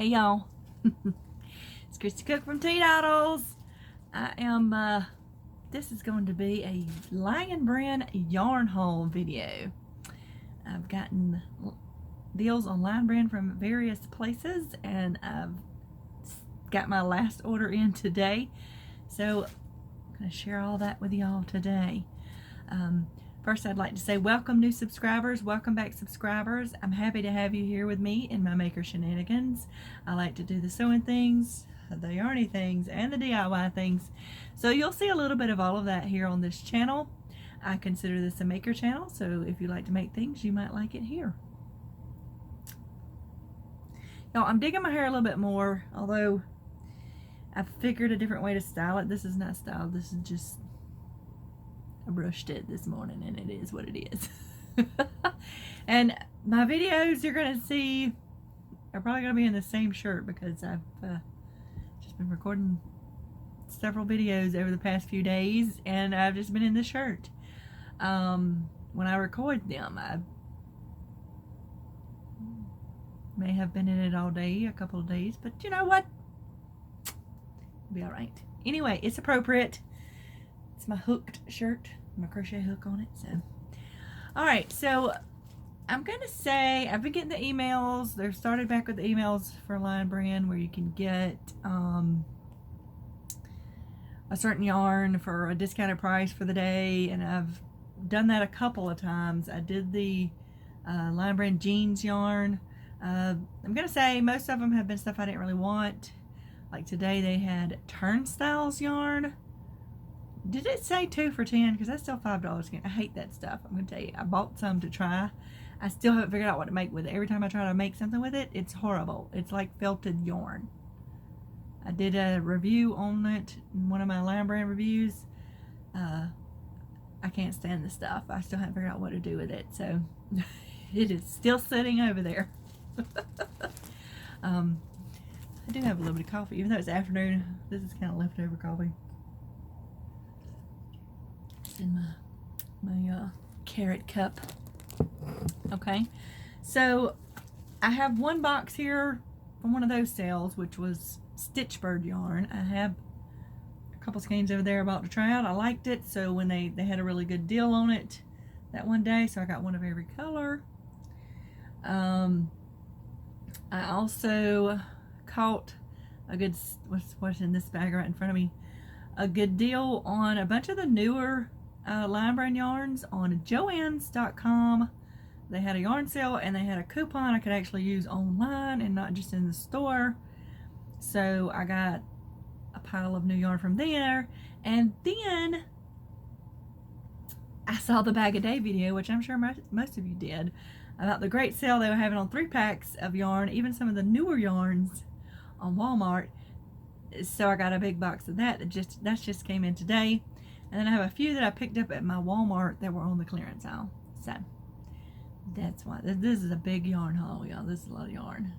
Hey y'all, it's Christy Cook from Teadoddles. I am, this is going to be a Lion Brand yarn haul video. I've gotten deals on Lion Brand from various places and I've got my last order in today. So I'm going to share all that with y'all today. First, I'd like to say welcome new subscribers, welcome back subscribers. I'm happy to have you here with me in my maker shenanigans. I like to do the sewing things, the yarny things, and the DIY things. So you'll see a little bit of all of that here on this channel. I consider this a maker channel, so if you like to make things, you might like it here. Now, I'm digging my hair a little bit more, although I've figured a different way to style it. This is not styled, this is just, I brushed it this morning and it is what it is. And my videos you're going to see are probably going to be in the same shirt because I've just been recording several videos over the past few days and I've just been in this shirt. When I record them, I may have been in it all day, a couple of days, but you know what? It'll be alright. Anyway, it's appropriate. It's my hooked shirt, my crochet hook on it. So, all right. So, I'm gonna say I've been getting the emails. They've started back with the emails for Lion Brand where you can get a certain yarn for a discounted price for the day, and I've done that a couple of times. I did the Lion Brand jeans yarn. I'm gonna say most of them have been stuff I didn't really want. Like today, they had turnstiles yarn. Did it say 2 for $10? Because that's still $5. I hate that stuff. I'm going to tell you. I bought some to try. I still haven't figured out what to make with it. Every time I try to make something with it, it's horrible. It's like felted yarn. I did a review on it in one of my Lion Brand reviews. I can't stand the stuff. I still haven't figured out what to do with it. So it is still sitting over there. I do have a little bit of coffee. Even though it's afternoon, this is kind of leftover coffee. In my carrot cup. Okay, so I have one box here from one of those sales, which was Stitch Bird yarn. I have a couple skeins over there about to try out. I liked it, so when they had a really good deal on it that one day, so I got one of every color. I also caught a good, what's in this bag right in front of me, a good deal on a bunch of the newer Lion Brand yarns on Joanns.com. They had a yarn sale and they had a coupon I could actually use online and not just in the store. So I got a pile of new yarn from there, and then I saw the bag a day video, which I'm sure most of you did, about the great sale they were having on 3-packs of yarn, even some of the newer yarns on Walmart. So I got a big box of that just came in today. And then I have a few that I picked up at my Walmart that were on the clearance aisle. So that's why this is a big yarn haul, y'all. This is a lot of yarn.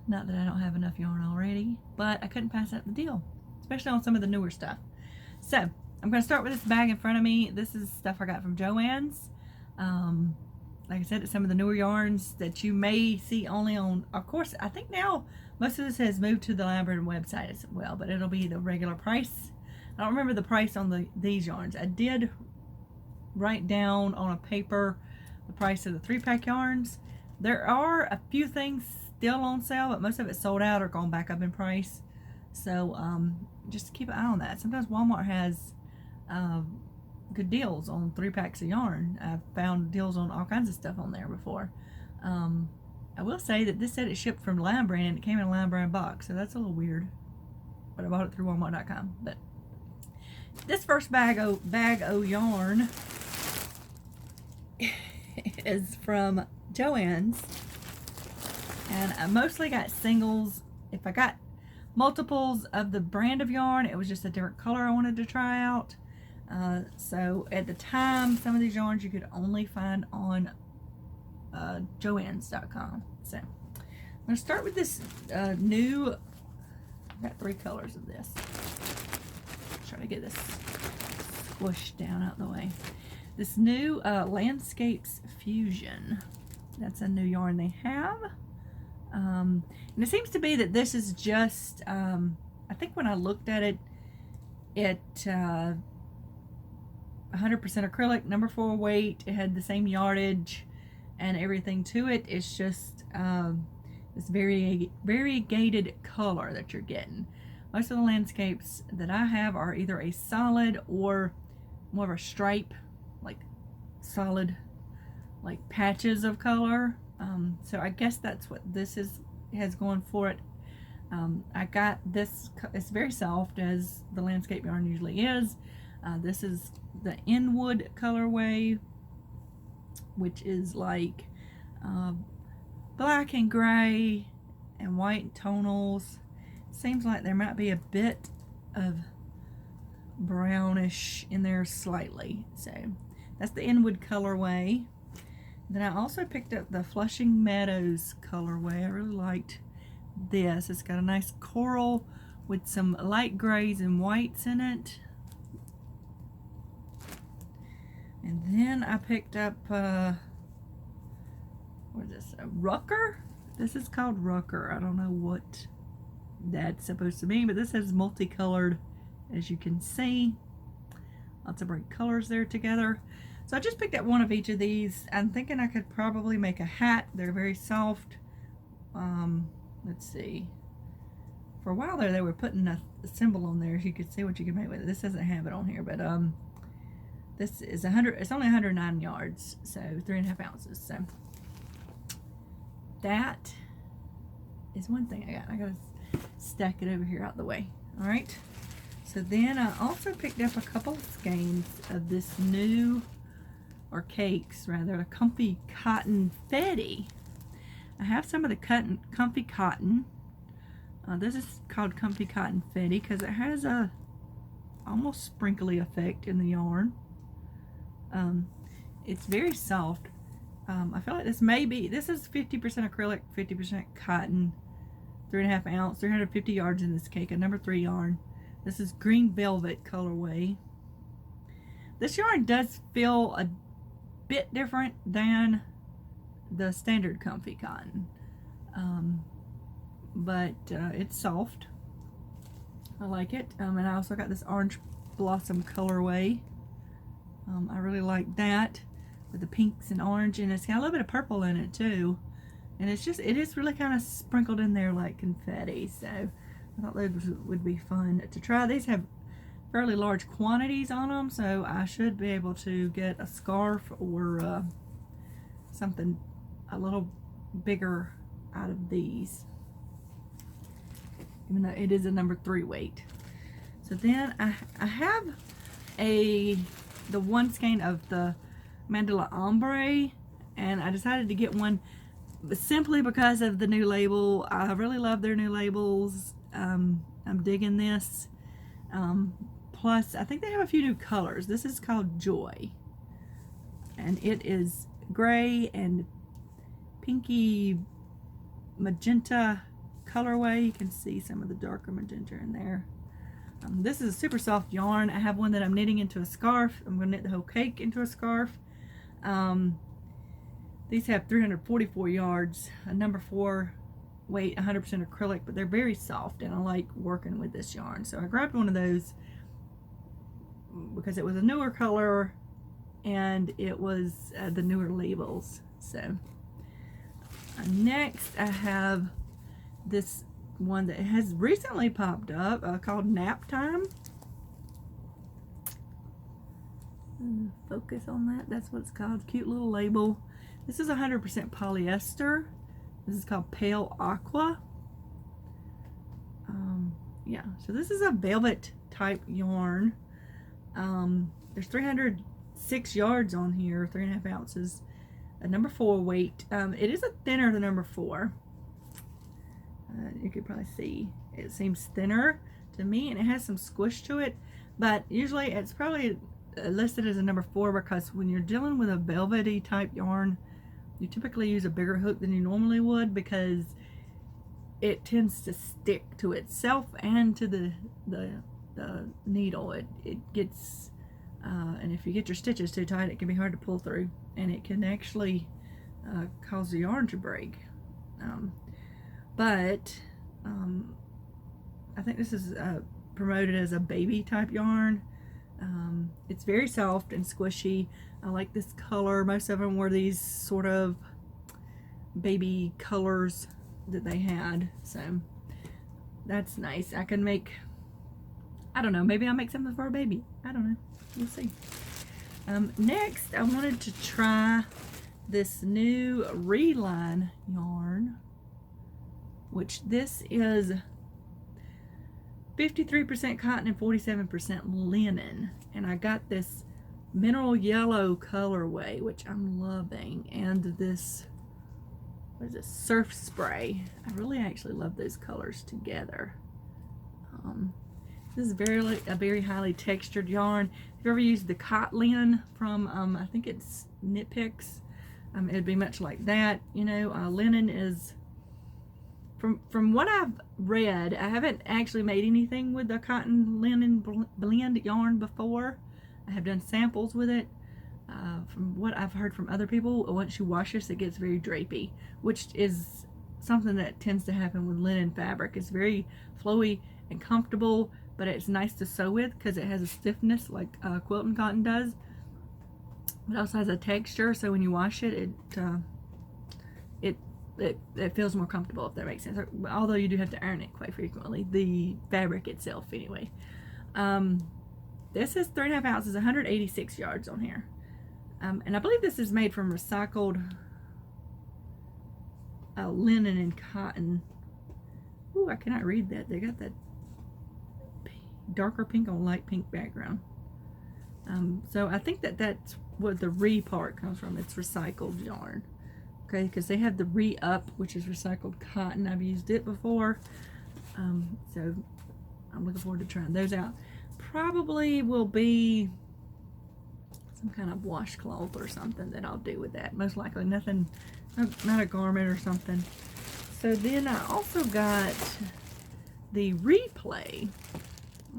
Not that I don't have enough yarn already, but I couldn't pass up the deal, especially on some of the newer stuff. So I'm going to start with this bag in front of me. This is stuff I got from Joanns. Like I said, it's some of the newer yarns that you may see only on, of course, I think now most of this has moved to the Lion Brand website as well, but it'll be the regular price. I don't remember the price on these yarns. I did write down on a paper the price of the 3-pack yarns. There are a few things still on sale, but most of it's sold out or gone back up in price. So just keep an eye on that. Sometimes Walmart has good deals on 3-packs of yarn. I've found deals on all kinds of stuff on there before. I will say that this said it shipped from Lion Brand and it came in a Lion Brand box, so that's a little weird. But I bought it through Walmart.com. But this first bag of yarn is from Joanns, and I mostly got singles. If I got multiples of the brand of yarn, it was just a different color I wanted to try out. So at the time, some of these yarns you could only find on Joanns.com. So I'm going to start with this new, I've got 3 colors of this. Try to get this squished down out the way. This new Landscapes Fusion. That's a new yarn they have. And it seems to be that this is just, I think when I looked at it, 100% acrylic, number 4 weight. It had the same yardage and everything to it. It's just this variegated color that you're getting. Most of the landscapes that I have are either a solid or more of a stripe, like solid, like patches of color. So I guess that's what this has going for it. I got this, it's very soft as the landscape yarn usually is. This is the Inwood colorway, which is like black and gray and white tonals. Seems like there might be a bit of brownish in there slightly. So that's the Inwood colorway. Then I also picked up the Flushing Meadows colorway. I really liked this. It's got a nice coral with some light grays and whites in it. And then I picked up what is this? A Rucker? This is called Rucker. I don't know what that's supposed to mean, but this is multicolored, as you can see. Lots of bright colors there together. So I just picked up one of each of these. I'm thinking I could probably make a hat. They're very soft. Let's see. For a while there, they were putting a symbol on there so you could see what you could make with it. This doesn't have it on here, but this is 100. It's only 109 yards, so 3.5 ounces. So that is one thing I got. I gotta stack it over here out the way. All right. So then I also picked up a couple of skeins of this new, or cakes rather, a Comfy Cotton Fetty. I have some of the Comfy Cotton. This is called Comfy Cotton Fetty because it has a almost sprinkly effect in the yarn. It's very soft. I feel like this is 50% acrylic, 50% cotton, 3.5 ounce, 350 yards in this cake, a number 3 yarn. This is Green Velvet colorway. This yarn does feel a bit different than the standard Comfy Cotton, but it's soft. I like it. And I also got this Orange Blossom colorway. I really like that with the pinks and orange, and it's got a little bit of purple in it too. And it is really kind of sprinkled in there like confetti. So I thought those would be fun to try. These have fairly large quantities on them, so I should be able to get a scarf or something a little bigger out of these, even though it is a number 3 weight. So then I have the one skein of the Mandala Ombre, and I decided to get one simply because of the new label. I really love their new labels. I'm digging this. Plus, I think they have a few new colors. This is called Joy, and it is gray and pinky magenta colorway. You can see some of the darker magenta in there. This is a super soft yarn. I have one that I'm knitting into a scarf. I'm going to knit the whole cake into a scarf. These have 344 yards, a number 4 weight, 100% acrylic, but they're very soft, and I like working with this yarn. So I grabbed one of those because it was a newer color and it was the newer labels. So next I have this one that has recently popped up called Nap Time. Focus on that. That's what it's called. Cute little label. This is 100% polyester. This is called Pale Aqua. Yeah, so this is a velvet type yarn. There's 306 yards on here, 3.5 ounces, a number 4 weight. It is a thinner than number 4. You could probably see it seems thinner to me, and it has some squish to it, but usually it's probably listed as a number 4 because when you're dealing with a velvety type yarn, you typically use a bigger hook than you normally would because it tends to stick to itself and to the needle. It gets and if you get your stitches too tight, it can be hard to pull through, and it can actually cause the yarn to break. but I think this is promoted as a baby type yarn. It's very soft and squishy. I like this color. Most of them were these sort of baby colors that they had, so that's nice. I can make, I don't know, maybe I'll make something for a baby. I don't know. We'll see. Next, I wanted to try this new ReLine yarn, which this is 53% cotton and 47% linen. And I got this mineral yellow colorway, which I'm loving, and this, what is this, surf spray. I really actually love those colors together. This is a very highly textured yarn. If you ever used the Cotlin from, I think it's Knit Picks, it'd be much like that. You know, linen is, from what I've read, I haven't actually made anything with the cotton linen blend yarn before. I have done samples with it. From what I've heard from other people, once you wash this, it gets very drapey, which is something that tends to happen with linen fabric. It's very flowy and comfortable, but it's nice to sew with because it has a stiffness like quilting cotton does. It also has a texture, so when you wash it, it feels more comfortable, if that makes sense. Although you do have to iron it quite frequently, the fabric itself anyway. This is 3.5 ounces, 186 yards on here. And I believe this is made from recycled linen and cotton. Ooh, I cannot read that. They got that darker pink on light pink background. So I think that's what the re part comes from. It's recycled yarn. Okay, because they have the re-up, which is recycled cotton. I've used it before. So I'm looking forward to trying those out. Probably will be some kind of washcloth or something that I'll do with that. Most likely nothing, not a garment or something. So then I also got the Replay.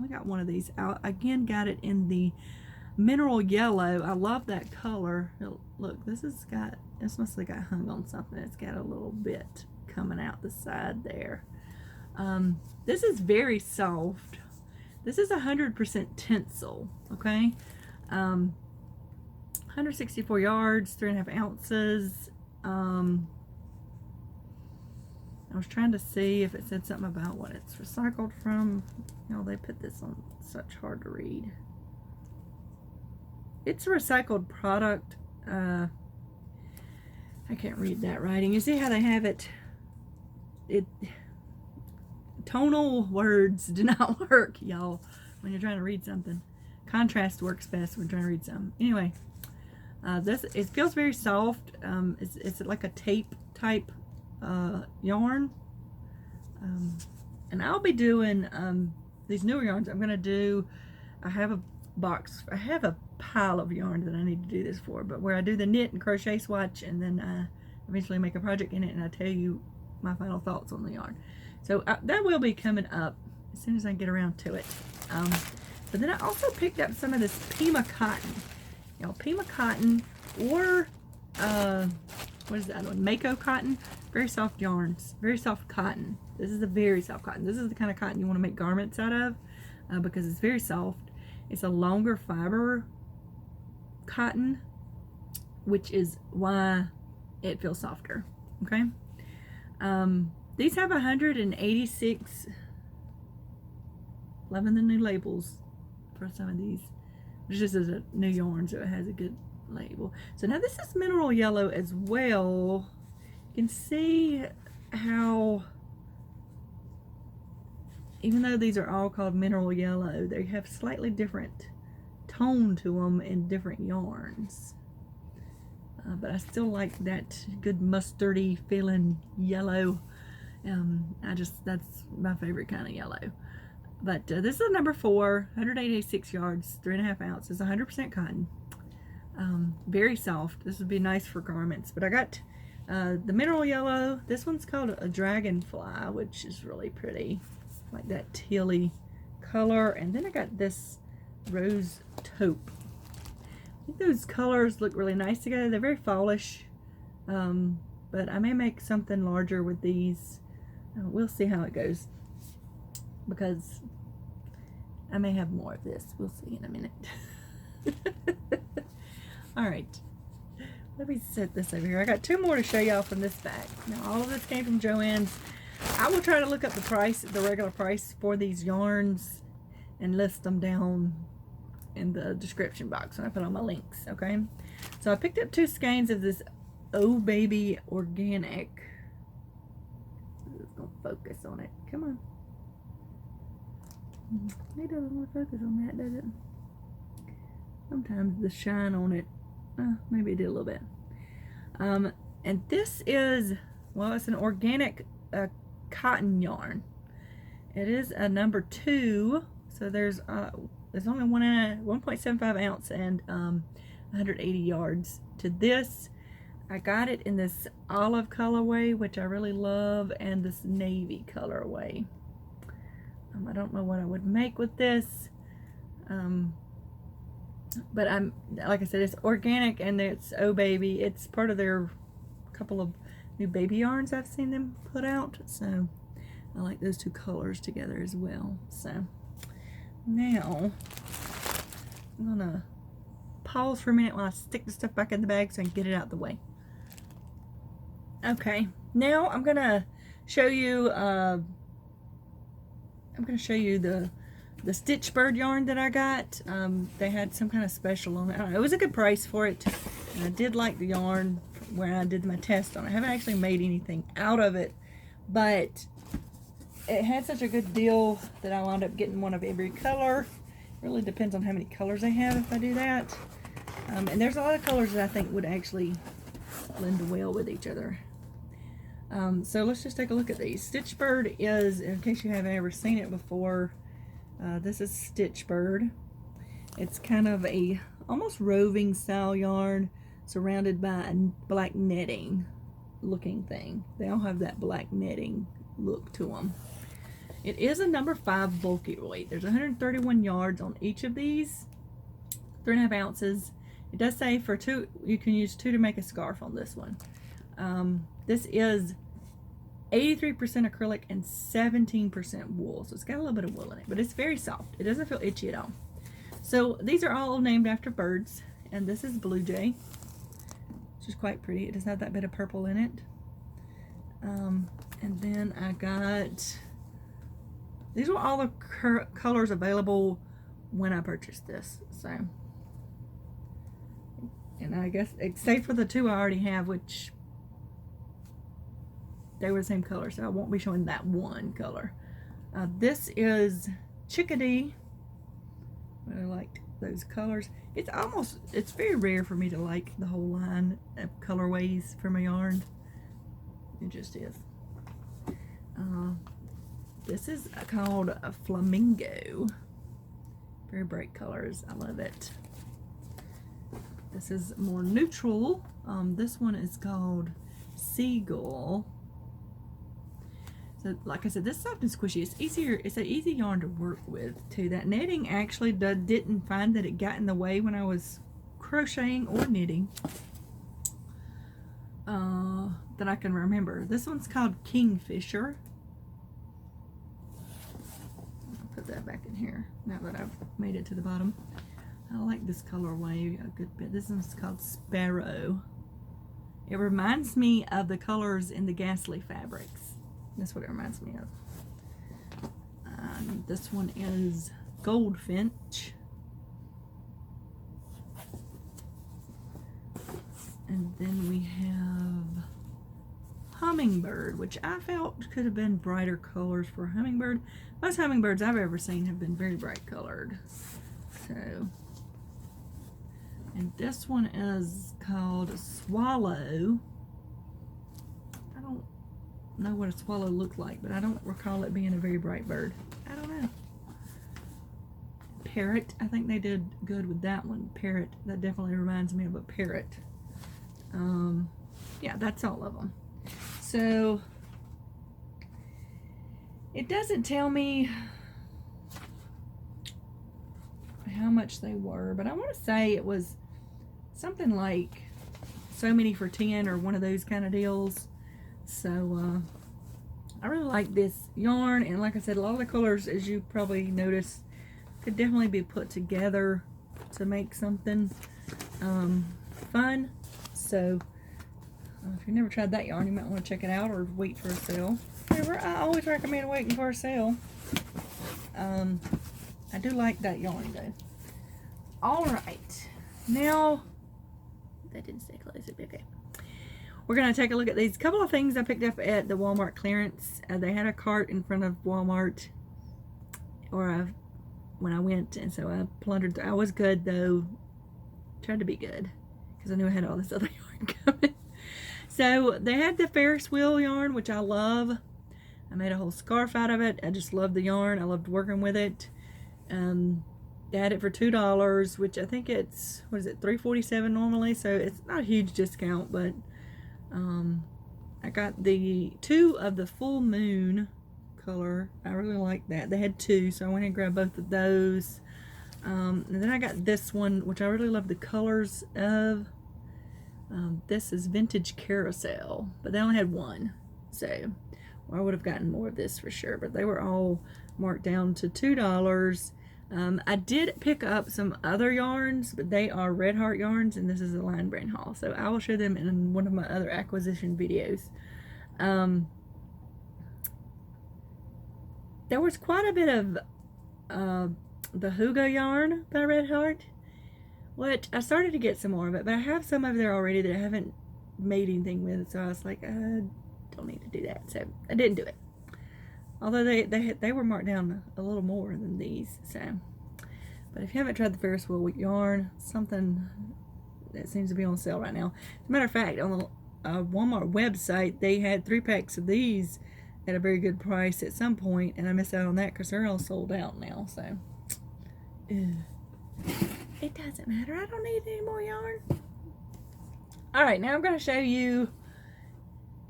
I got one of these out. Again, got it in the mineral yellow. I love that color. Look, this must have got hung on something. It's got a little bit coming out the side there. This is very soft. This is 100% tinsel, okay? 164 yards, 3.5 ounces. I was trying to see if it said something about what it's recycled from. You know, they put this on such hard to read. It's a recycled product. I can't read that writing. You see how they have it? Tonal words do not work, y'all, when you're trying to read something. Contrast works best when trying to read something. Anyway, it feels very soft. It's like a tape type yarn. And I'll be doing these newer yarns. I'm gonna do. I have a pile of yarn that I need to do this for, but where I do the knit and crochet swatch, and then eventually make a project in it, and I tell you my final thoughts on the yarn. So that will be coming up as soon as I get around to it. But then I also picked up some of this Pima cotton. You know, Pima cotton, or what is the other one? Mako cotton. Very soft yarns, very soft cotton. This is a very soft cotton. This is the kind of cotton you want to make garments out of because it's very soft. It's a longer fiber cotton, which is why it feels softer. Okay. These have 186. Loving the new labels for some of these. It's just as a new yarn, so it has a good label. So now this is mineral yellow as well. You can see how, even though these are all called mineral yellow, they have slightly different tone to them in different yarns. But I still like that good mustardy feeling yellow. That's my favorite kind of yellow. But this is number 4, 186 yards, 3.5 ounces, 100% cotton. Very soft. This would be nice for garments. But I got the mineral yellow. This one's called a dragonfly, which is really pretty. Like that tealy color. And then I got this rose taupe. I think those colors look really nice together. They're very fallish. But I may make something larger with these We'll see how it goes, because I may have more of this. We'll see in a minute. All right, let me set this over here. I got 2 more to show y'all from this bag. Now, all of this came from Joanns. I will try to look up the price, the regular price for these yarns, and list them down in the description box when I put on my links, okay? So I picked up 2 skeins of this Oh Baby Organic. It's gonna focus on it. Come on. It doesn't want to focus on that, does it? Sometimes the shine on it, maybe it did a little bit. And this is, well, it's an organic cotton yarn. It is a number 2, so there's only 1.75 ounce and 180 yards to this. I got it in this olive colorway, which I really love, and this navy colorway. I don't know what I would make with this, but like I said, it's organic and it's Oh Baby. It's part of their couple of new baby yarns I've seen them put out, so I like those 2 colors together as well. So now I'm gonna pause for a minute while I stick the stuff back in the bag so I can get it out the way. Okay, now I'm gonna show you the Stitch Bird yarn that I got. They had some kind of special on it. I don't know, it was a good price for it, and I did like the yarn when I did my test on it. I haven't actually made anything out of it, but it had such a good deal that I wound up getting one of every color. It really depends on how many colors they have if I do that. And there's a lot of colors that I think would actually blend well with each other. So let's just take a look at these. Stitch Bird is, in case you haven't ever seen it before, this is Stitch Bird. It's kind of a almost roving style yarn surrounded by a black netting looking thing. They all have that black netting look to them. It is a number 5 bulky weight. There's 131 yards on each of these, 3.5 ounces. It does say for 2, you can use 2 to make a scarf on this one. This is 83% acrylic and 17% wool, so it's got a little bit of wool in it, but it's very soft. It doesn't feel itchy at all. So these are all named after birds, and this is Blue Jay, which is quite pretty. It does have that bit of purple in it. And then I got, these were all the colors available when I purchased this. So, and I guess except for the 2 I already have, which they were the same color, so I won't be showing that one color. This is Chickadee. I really liked those colors. It's very rare for me to like the whole line of colorways for my yarn. It just is. This is called a Flamingo. Very bright colors. I love it. This is more neutral. This one is called Seagull. So, like I said, this is soft and squishy. It's easier. It's an easy yarn to work with too. That netting actually didn't find that it got in the way when I was crocheting or knitting. That I can remember. This one's called Kingfisher. I'll put that back in here now that I've made it to the bottom. I like this colorway a good bit. This one's called Sparrow. It reminds me of the colors in the Ghastly fabrics. That's what it reminds me of. This one is Goldfinch. And then we have Hummingbird, which I felt could have been brighter colors for Hummingbird. Most hummingbirds I've ever seen have been very bright colored. So, and this one is called Swallow. I don't know what a swallow looked like, but I don't recall it being a very bright bird. I don't know. Parrot, I think they did good with that one. Parrot, that definitely reminds me of a parrot. Yeah, that's all of them. So it doesn't tell me how much they were, but I want to say it was something like so many for 10 or one of those kind of deals. So I really like this yarn, and like I said, a lot of the colors, as you probably noticed, could definitely be put together to make something fun. So if you've never tried that yarn, you might want to check it out or wait for a sale. However, I always recommend waiting for a sale. I do like that yarn though. All right, now that didn't stay closed. It'd be okay. We're gonna take a look at these couple of things I picked up at the Walmart clearance. They had a cart in front of Walmart, when I went, and so I plundered. I was good though. Tried to be good because I knew I had all this other yarn coming. So they had the Ferris wheel yarn, which I love. I made a whole scarf out of it. I just love the yarn. I loved working with it. They had it for $2, which I think it's, what is it, $3.47 normally. So it's not a huge discount, but I got the 2 of the full moon color. I really like that. They had 2, so I went and grabbed both of those. And then I got this one, which I really love the colors of. This is Vintage Carousel, but they only had 1, so I would have gotten more of this for sure, but they were all marked down to $2. I did pick up some other yarns, but they are Red Heart yarns, and this is a line brand haul, so I will show them in one of my other acquisition videos. There was quite a bit of the Hugo yarn by Red Heart, which I started to get some more of it, but I have some over there already that I haven't made anything with, so I was like, I don't need to do that, so I didn't do it. Although they were marked down a little more than these, so. But if you haven't tried the Ferris wheel yarn, something that seems to be on sale right now. As a matter of fact, on the Walmart website, they had 3 packs of these at a very good price at some point, and I missed out on that because they're all sold out now, so. It doesn't matter. I don't need any more yarn. Alright, now I'm going to show you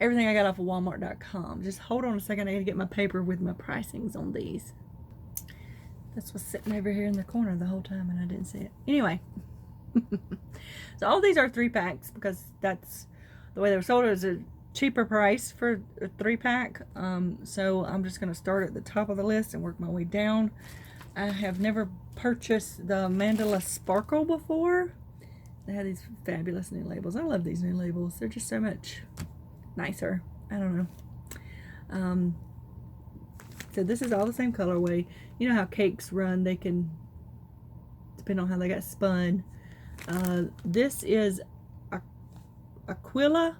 everything I got off of Walmart.com. Just hold on a second. I got to get my paper with my pricings on these. This was sitting over here in the corner the whole time and I didn't see it. Anyway. So all these are 3 packs because that's the way they were sold. It was a cheaper price for a 3-pack. So I'm just going to start at the top of the list and work my way down. I have never purchased the Mandala Sparkle before. They have these fabulous new labels. I love these new labels. They're just so much nicer. I don't know. So this is all the same colorway. You know how cakes run, they can depend on how they got spun. This is Aquila.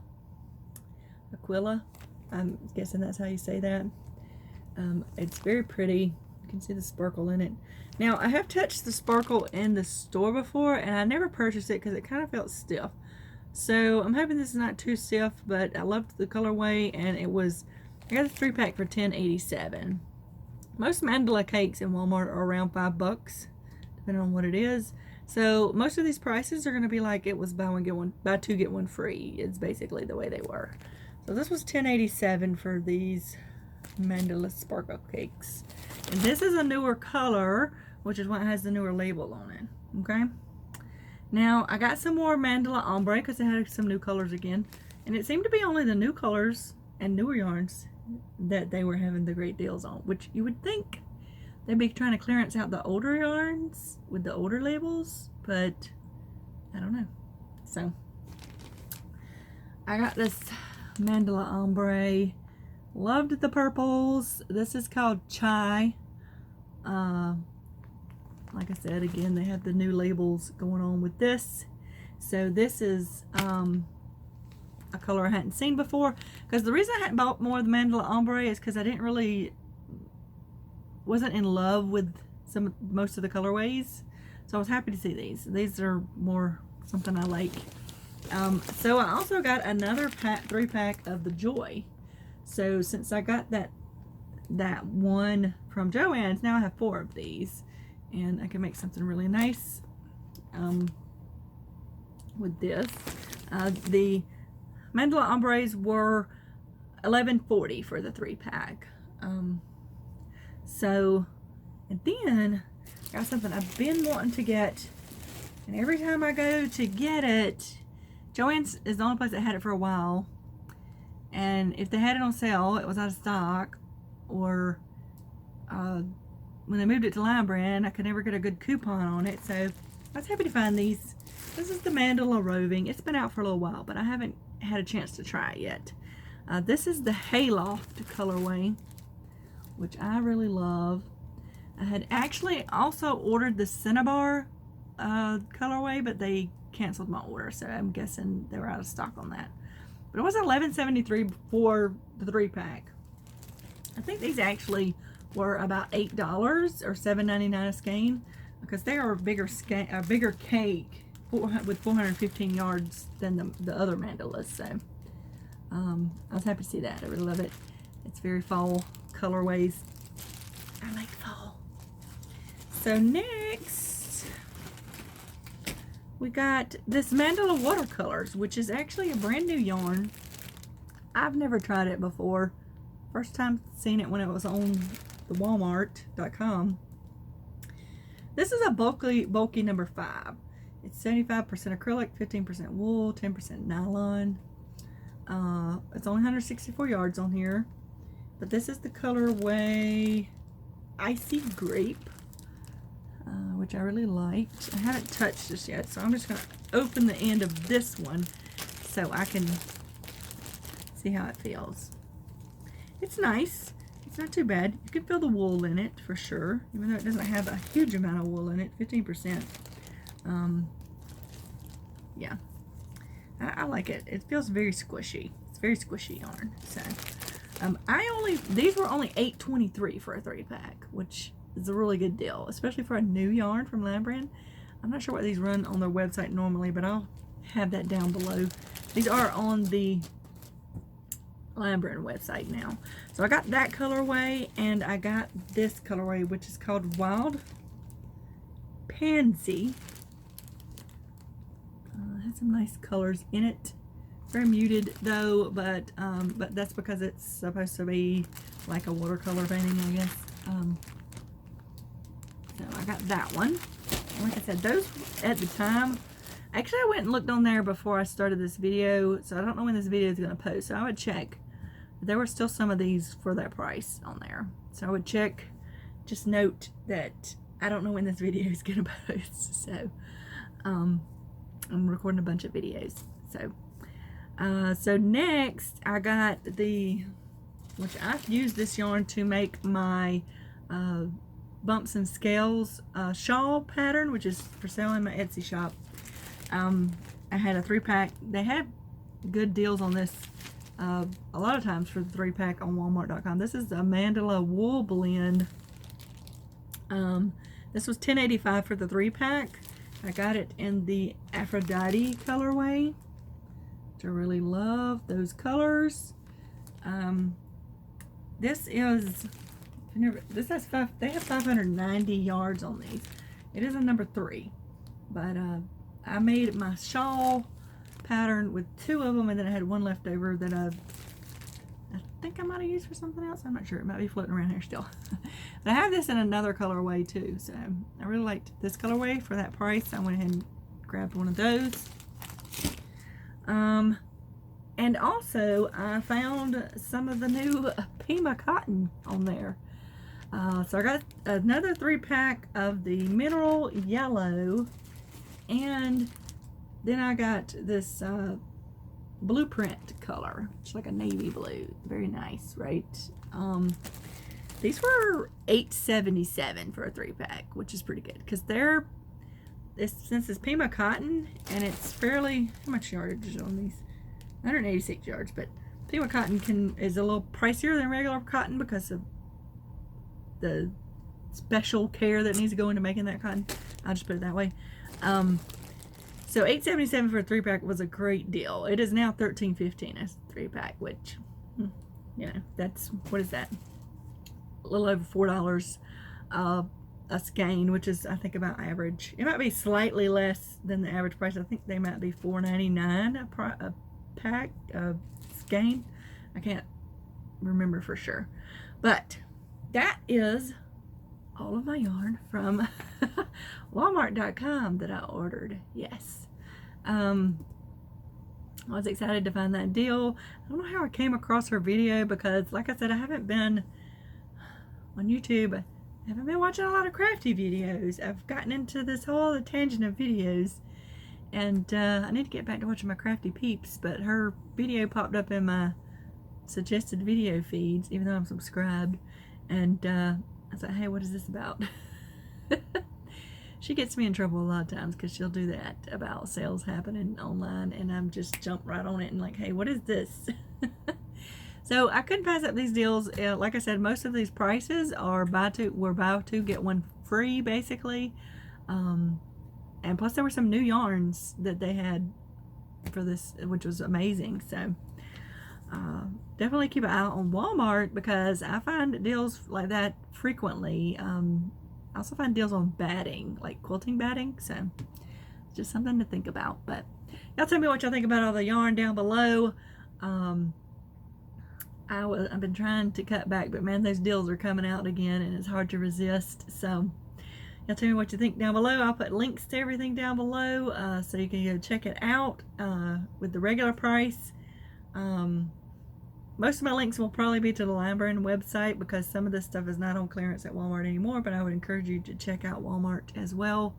I'm guessing that's how you say that. It's very pretty. You can see the sparkle in it. Now, I have touched the sparkle in the store before, and I never purchased it because it kind of felt stiff. So, I'm hoping this is not too stiff, but I loved the colorway, and it was, I got a 3-pack for $10.87. Most Mandala cakes in Walmart are around $5, depending on what it is. So, most of these prices are going to be like it was buy 2 get 1 free. It's basically the way they were. So, this was $10.87 for these Mandala Sparkle cakes. And this is a newer color, which is why it has the newer label on it. Okay. Now, I got some more Mandala Ombre because they had some new colors again. And it seemed to be only the new colors and newer yarns that they were having the great deals on. Which you would think they'd be trying to clearance out the older yarns with the older labels. But, I don't know. So, I got this Mandala Ombre. Loved the purples. This is called Chai. Like I said, again, they have the new labels going on with this. So this is a color I hadn't seen before. Because the reason I hadn't bought more of the Mandala Ombre is because I wasn't in love with most of the colorways. So I was happy to see these. These are more something I like. So I also got another 3-pack of the Joy. So since I got that one from Joanns, now I have 4 of these, and I can make something really nice with this. The Mandala Ombres were $11.40 for the 3-pack. So, and then I got something I've been wanting to get, and every time I go to get it, Joanns is the only place that had it for a while. and if they had it on sale, it was out of stock, or when they moved it to Line Brand, I could never get a good coupon on it, so I was happy to find these. This is the Mandala Roving. It's been out for a little while, but I haven't had a chance to try it yet. This is the Hayloft colorway, which I really love. I had actually also ordered the Cinnabar colorway, but they canceled my order, so I'm guessing they were out of stock on that. But it was $11.73 for the 3-pack. I think these actually were about $8 or $7.99 a skein, because they are a bigger cake with 415 yards than the other mandalas. So I was happy to see that. I really love it. It's very fall colorways. I like fall. So next we got this Mandala watercolors, which is actually a brand new yarn. I've never tried it before. First time seeing it when it was on the Walmart.com. This is a bulky number 5. It's 75% acrylic, 15% wool, 10% nylon. It's only 164 yards on here, but this is the colorway Icy Grape, which I really liked. I haven't touched this yet, so I'm just going to open the end of this one so I can see how it feels. It's nice. It's not too bad. You can feel the wool in it for sure, even though it doesn't have a huge amount of wool in it, 15%. Yeah, I like it. It feels very squishy. It's very squishy yarn. So these were only $8.23 for a 3-pack, which is a really good deal, especially for a new yarn from Line Brand. I'm not sure what these run on their website normally, but I'll have that down below. These are on the Line Brand website now. So I got that colorway, and I got this colorway, which is called Wild Pansy. Has some nice colors in it. Very muted though, but that's because it's supposed to be like a watercolor painting, I guess. So I got that one. Like I said, those at the time, actually I went and looked on there before I started this video, so I don't know when this video is going to post, so I would check. There were still some of these for that price on there, so I would check. Just note that I don't know when this video is going to post, so I'm recording a bunch of videos. So next I got which I've used this yarn to make my Bumps and Scales shawl pattern, which is for sale in my Etsy shop. I had a 3-pack. They have good deals on this a lot of times for the 3-pack on Walmart.com. This is a Mandala wool blend. This was $10.85 for the 3-pack. I got it in the Aphrodite colorway, which I really love those colors. This has they have 590 yards on these. It is a number 3, but I made my shawl pattern with 2 of them, and then I had one left over that I think I might have used for something else. I'm not sure. It might be floating around here still. But I have this in another colorway too, so I really liked this colorway for that price. I went ahead and grabbed one of those. And also I found some of the new Pima cotton on there. So I got another 3-pack of the mineral yellow, and then I got this blueprint color. It's like a navy blue. Very nice, right? These were $8.77 for a 3-pack, which is pretty good, because since it's Pima cotton, and it's fairly, how much yardage on these? 186 yards, but Pima cotton is a little pricier than regular cotton because of the special care that needs to go into making that cotton. I'll just put it that way. So $8.77 for a 3-pack was a great deal. It is now $13.15 as a 3-pack, which, you know, that's, what is that? A little over $4 a skein, which is, I think, about average. It might be slightly less than the average price. I think they might be $4.99 a pack, skein. I can't remember for sure. But that is all of my yarn from Walmart.com that I ordered. Yes. I was excited to find that deal. I don't know how I came across her video because, like I said, I haven't been on YouTube. I haven't been watching a lot of crafty videos. I've gotten into this whole tangent of videos, and I need to get back to watching my crafty peeps, but her video popped up in my suggested video feeds, even though I'm subscribed, and I was like, hey, what is this about? She gets me in trouble a lot of times because she'll do that about sales happening online, and I'm just jump right on it and like, hey, what is this? So I couldn't pass up these deals. Like I said, most of these prices are buy two get one free, basically. And plus there were some new yarns that they had for this, which was amazing. So definitely keep an eye on Walmart because I find deals like that frequently. I also find deals on batting, like quilting batting, so just something to think about. But y'all tell me what y'all think about all the yarn down below. I've been trying to cut back, but man, those deals are coming out again, and it's hard to resist. So y'all tell me what you think down below. I'll put links to everything down below, so you can go check it out with the regular price. Most of my links will probably be to the Line Brand website because some of this stuff is not on clearance at Walmart anymore, but I would encourage you to check out Walmart as well,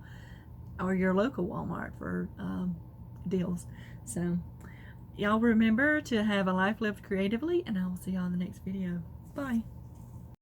or your local Walmart for deals. So y'all remember to have a life lived creatively, and I will see y'all in the next video. Bye.